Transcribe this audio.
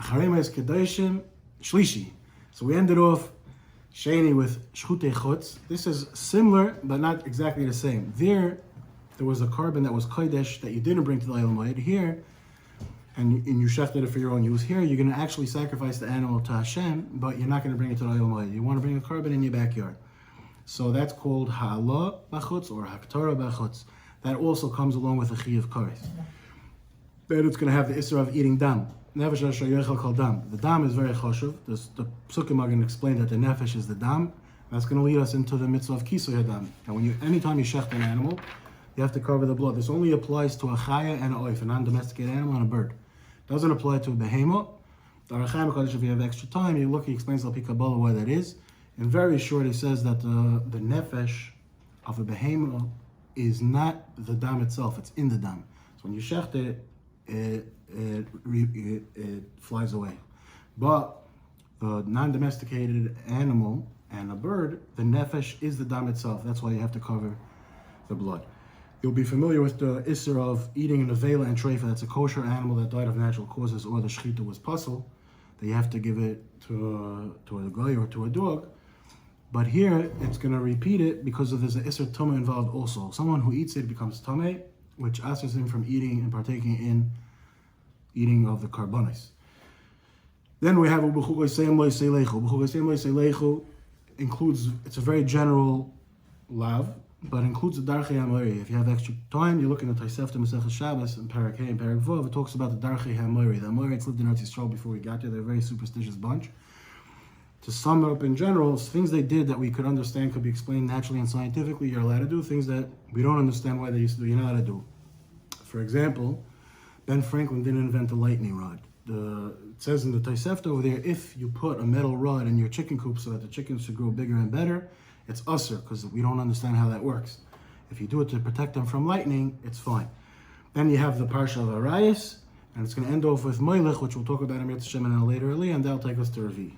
Acharei is Kedoshim, Shlishi. So we ended off Sheni with Shchutei Chutz. This is similar, but not exactly the same. There was a carbon that was Kodesh that you didn't bring to the Olam Moed. Here, and you shechted it for your own use. Here, you're going to actually sacrifice the animal to Hashem, but you're not going to bring it to the Olam Moed. You want to bring a carbon in your backyard. So that's called Ha'ala B'chutz or HaTorah B'chutz. That also comes along with a Chiyuv Kares. Then it's going to have the Isra of eating dam. Nefesh asher yochel kol dam. The dam is very choshev. The Psukim are going to explain that the nefesh is the dam. That's going to lead us into the mitzvah of kisoy hadam. And anytime you shecht an animal, you have to cover the blood. This only applies to a chaya and a oif, a non-domesticated animal and a bird. It doesn't apply to a behemoth. The Aryeh HaKadosh, if you have extra time, you look, he explains Al Pi Kabbalah why that is. In very short, he says that the nefesh of a behemoth is not the dam itself, it's in the dam. So when you shecht it, it flies away. But the non-domesticated animal and a bird, the nefesh is the dam itself. That's why you have to cover the blood. You'll be familiar with the isser of eating an avela and treifa. That's a kosher animal that died of natural causes, or the shechita was puzzle, that you have to give it to a guy or to a dog. But here, it's going to repeat it because there's an isser tumah involved also. Someone who eats it becomes tameh, which asks him from eating and partaking in eating of the karbonis. Then we have includes, it's a very general lav, but includes the darchei hamoiri. If you have extra time, you look in the Tosefta Masechah Shabbos in Parak Hey and Parak Vav. It talks about the darchei hamoiri. The Amoritz lived in Eretz Yisrael before we got there. They're a very superstitious bunch. To sum it up in general, things they did that we could understand could be explained naturally and scientifically. You're allowed to do things that we don't understand why they used to do. You're not allowed to do. For example, Ben Franklin didn't invent the lightning rod. It says in the Tosefta over there, if you put a metal rod in your chicken coop so that the chickens should grow bigger and better, it's usher, because we don't understand how that works. If you do it to protect them from lightning, it's fine. Then you have the Parsha of Aryeh, and it's going to end off with Moilech, which we'll talk about in Mirz Hashem in a later Aliyah, and that'll take us to Rabbi.